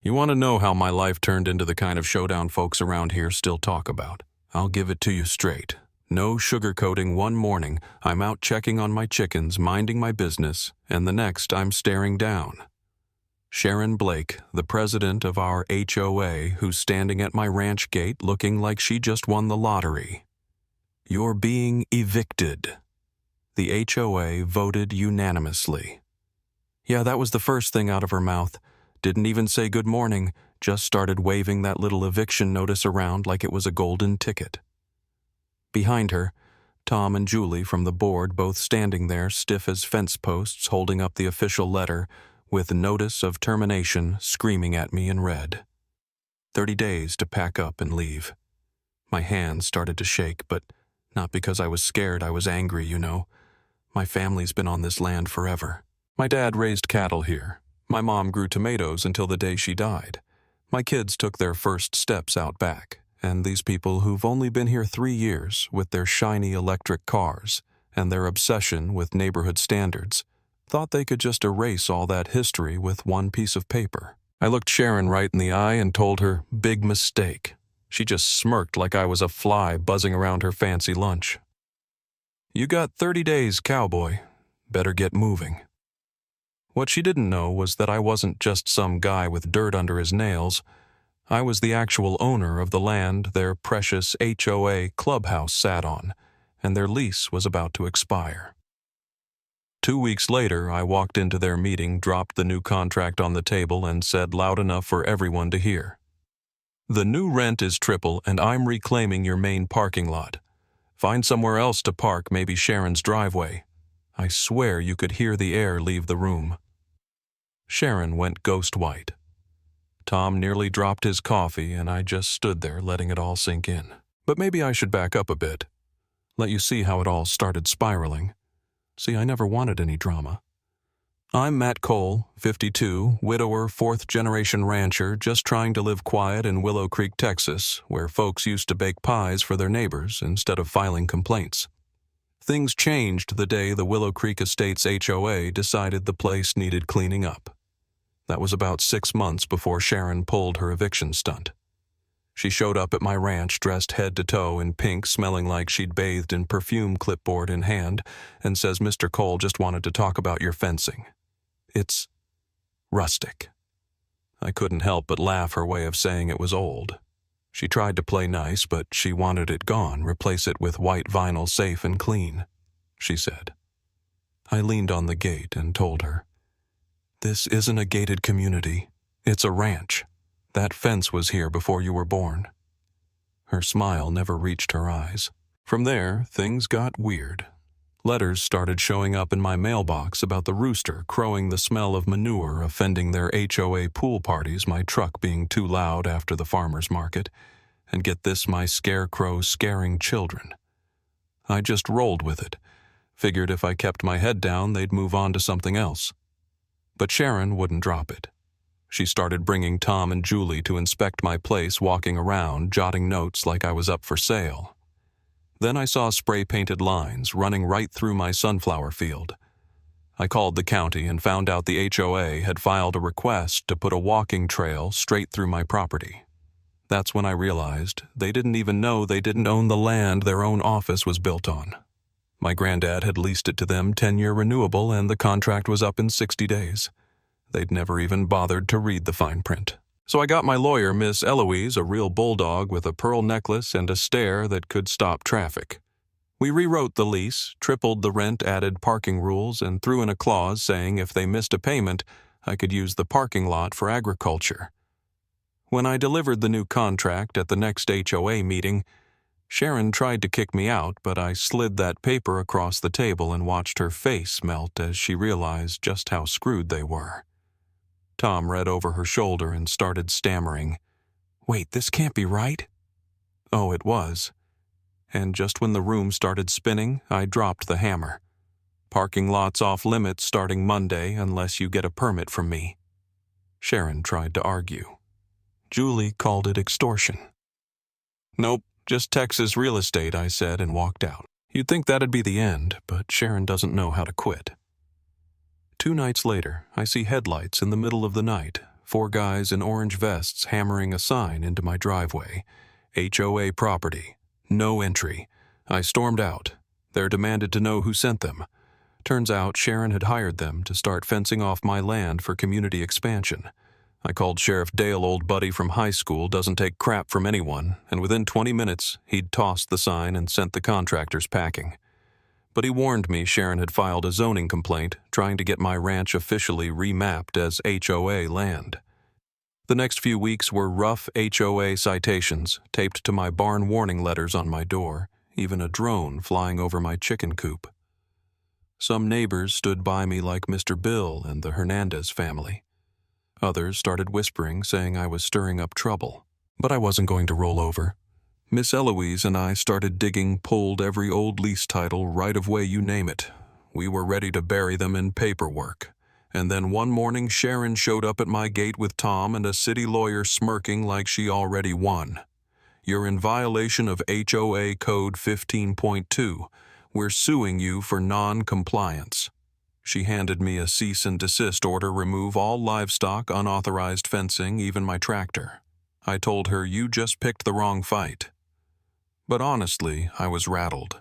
You want to know how my life turned into the kind of showdown folks around here still talk about? I'll give it to you straight. No sugarcoating. One morning, I'm out checking on my chickens, minding my business, and the next I'm staring down. Sharon Blake, the president of our HOA, who's standing at my ranch gate looking like she just won the lottery. You're being evicted. The HOA voted unanimously. Yeah, that was the first thing out of her mouth. Didn't even say good morning, just started waving that little eviction notice around like it was a golden ticket. Behind her, Tom and Julie from the board both standing there stiff as fence posts holding up the official letter with notice of termination screaming at me in red. 30 days to pack up and leave. My hands started to shake, but not because I was scared. I was angry, you know. My family's been on this land forever. My dad raised cattle here. My mom grew tomatoes until the day she died. My kids took their first steps out back, and these people who've only been here 3 years with their shiny electric cars and their obsession with neighborhood standards thought they could just erase all that history with one piece of paper. I looked Sharon right in the eye and told her, big mistake. She just smirked like I was a fly buzzing around her fancy lunch. You got 30 days, cowboy. Better get moving. What she didn't know was that I wasn't just some guy with dirt under his nails. I was the actual owner of the land their precious HOA clubhouse sat on, and their lease was about to expire. 2 weeks later, I walked into their meeting, dropped the new contract on the table, and said loud enough for everyone to hear. The new rent is triple, and I'm reclaiming your main parking lot. Find somewhere else to park, maybe Sharon's driveway. I swear you could hear the air leave the room. Sharon went ghost white. Tom nearly dropped his coffee, and I just stood there letting it all sink in. But maybe I should back up a bit. Let you see how it all started spiraling. See, I never wanted any drama. I'm Matt Cole, 52, widower, fourth-generation rancher, just trying to live quiet in Willow Creek, Texas, where folks used to bake pies for their neighbors instead of filing complaints. Things changed the day the Willow Creek Estates HOA decided the place needed cleaning up. That was about 6 months before Sharon pulled her eviction stunt. She showed up at my ranch dressed head to toe in pink, smelling like she'd bathed in perfume, clipboard in hand, and says Mr. Cole just wanted to talk about your fencing. It's rustic. I couldn't help but laugh her way of saying it was old. She tried to play nice, but she wanted it gone, replace it with white vinyl, safe and clean, she said. I leaned on the gate and told her, this isn't a gated community. It's a ranch. That fence was here before you were born. Her smile never reached her eyes. From there, things got weird. Letters started showing up in my mailbox about the rooster crowing, the smell of manure offending their HOA pool parties, my truck being too loud after the farmer's market, and get this, my scarecrow scaring children. I just rolled with it. Figured if I kept my head down, they'd move on to something else. But Sharon wouldn't drop it. She started bringing Tom and Julie to inspect my place, walking around, jotting notes like I was up for sale. Then I saw spray-painted lines running right through my sunflower field. I called the county and found out the HOA had filed a request to put a walking trail straight through my property. That's when I realized they didn't even know they didn't own the land their own office was built on. My granddad had leased it to them 10-year renewable, and the contract was up in 60 days. They'd never even bothered to read the fine print. So I got my lawyer, Miss Eloise, a real bulldog with a pearl necklace and a stare that could stop traffic. We rewrote the lease, tripled the rent, added parking rules, and threw in a clause saying if they missed a payment, I could use the parking lot for agriculture. When I delivered the new contract at the next HOA meeting, Sharon tried to kick me out, but I slid that paper across the table and watched her face melt as she realized just how screwed they were. Tom read over her shoulder and started stammering. Wait, this can't be right? Oh, it was. And just when the room started spinning, I dropped the hammer. Parking lots off limits starting Monday unless you get a permit from me. Sharon tried to argue. Julie called it extortion. Nope, just Texas real estate, I said, and walked out. You'd think that'd be the end, but Sharon doesn't know how to quit. 2 nights later, I see headlights in the middle of the night, 4 guys in orange vests hammering a sign into my driveway. HOA property. No entry. I stormed out. They're demanded to know who sent them. Turns out Sharon had hired them to start fencing off my land for community expansion. I called Sheriff Dale, old buddy from high school, doesn't take crap from anyone, and within 20 minutes, he'd tossed the sign and sent the contractors packing. But he warned me Sharon had filed a zoning complaint trying to get my ranch officially remapped as HOA land. The next few weeks were rough HOA citations taped to my barn warning letters on my door, even a drone flying over my chicken coop. Some neighbors stood by me like Mr. Bill and the Hernandez family. Others started whispering, saying I was stirring up trouble. But I wasn't going to roll over. Miss Eloise and I started digging, pulled every old lease title, right-of-way, you name it. We were ready to bury them in paperwork. And then one morning Sharon showed up at my gate with Tom and a city lawyer smirking like she already won. "You're in violation of HOA Code 15.2. We're suing you for non-compliance." She handed me a cease and desist order, remove all livestock, unauthorized fencing, even my tractor. I told her, "You just picked the wrong fight." But honestly, I was rattled.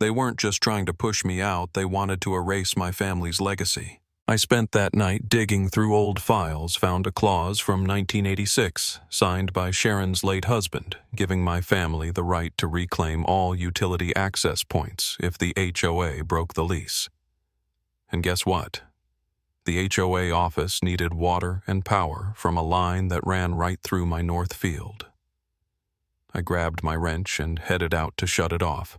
They weren't just trying to push me out, they wanted to erase my family's legacy. I spent that night digging through old files, found a clause from 1986, signed by Sharon's late husband, giving my family the right to reclaim all utility access points if the HOA broke the lease. And guess what? The HOA office needed water and power from a line that ran right through my north field. I grabbed my wrench and headed out to shut it off.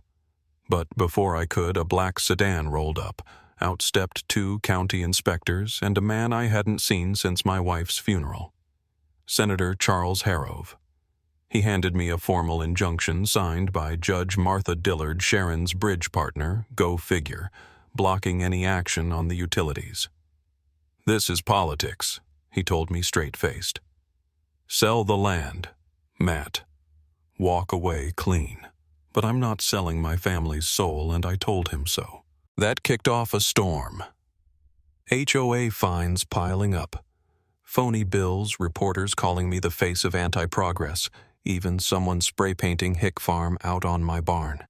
But before I could, a black sedan rolled up. Out stepped 2 county inspectors and a man I hadn't seen since my wife's funeral. Senator Charles Harrove. He handed me a formal injunction signed by Judge Martha Dillard, Sharon's bridge partner, go figure, blocking any action on the utilities. "This is politics," he told me straight-faced. "Sell the land, Matt. Walk away clean." But I'm not selling my family's soul, and I told him so. That kicked off a storm. HOA fines piling up. Phony bills, reporters calling me the face of anti-progress, even someone spray painting Hick Farm out on my barn.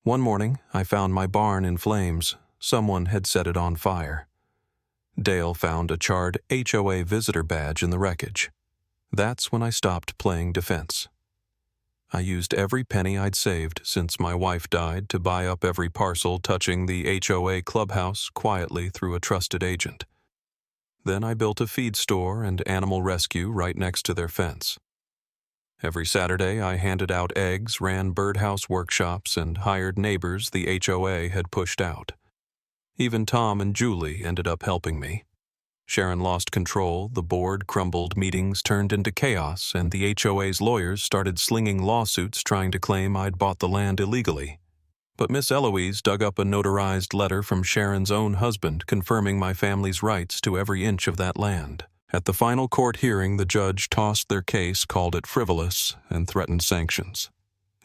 One morning, I found my barn in flames. Someone had set it on fire. Dale found a charred HOA visitor badge in the wreckage. That's when I stopped playing defense. I used every penny I'd saved since my wife died to buy up every parcel touching the HOA clubhouse quietly through a trusted agent. Then I built a feed store and animal rescue right next to their fence. Every Saturday I handed out eggs, ran birdhouse workshops, and hired neighbors the HOA had pushed out. Even Tom and Julie ended up helping me. Sharon lost control, the board crumbled, meetings turned into chaos, and the HOA's lawyers started slinging lawsuits trying to claim I'd bought the land illegally. But Miss Eloise dug up a notarized letter from Sharon's own husband confirming my family's rights to every inch of that land. At the final court hearing, the judge tossed their case, called it frivolous, and threatened sanctions.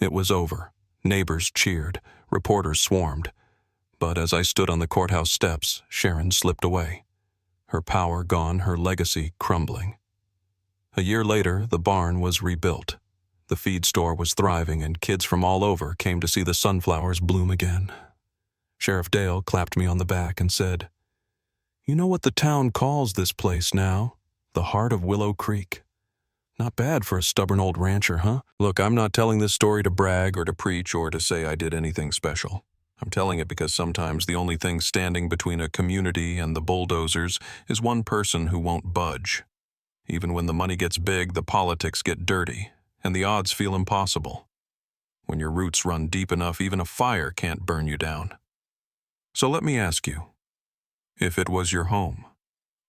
It was over. Neighbors cheered. Reporters swarmed. But as I stood on the courthouse steps, Sharon slipped away. Her power gone, her legacy crumbling. A year later, the barn was rebuilt. The feed store was thriving, and kids from all over came to see the sunflowers bloom again. Sheriff Dale clapped me on the back and said, "You know what the town calls this place now? The heart of Willow Creek. Not bad for a stubborn old rancher, huh?" Look, I'm not telling this story to brag or to preach or to say I did anything special. I'm telling it because sometimes the only thing standing between a community and the bulldozers is one person who won't budge. Even when the money gets big, the politics get dirty, and the odds feel impossible. When your roots run deep enough, even a fire can't burn you down. So let me ask you, if it was your home,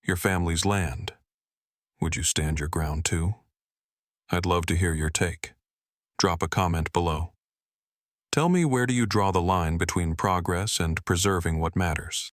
your family's land, would you stand your ground too? I'd love to hear your take. Drop a comment below. Tell me, where do you draw the line between progress and preserving what matters?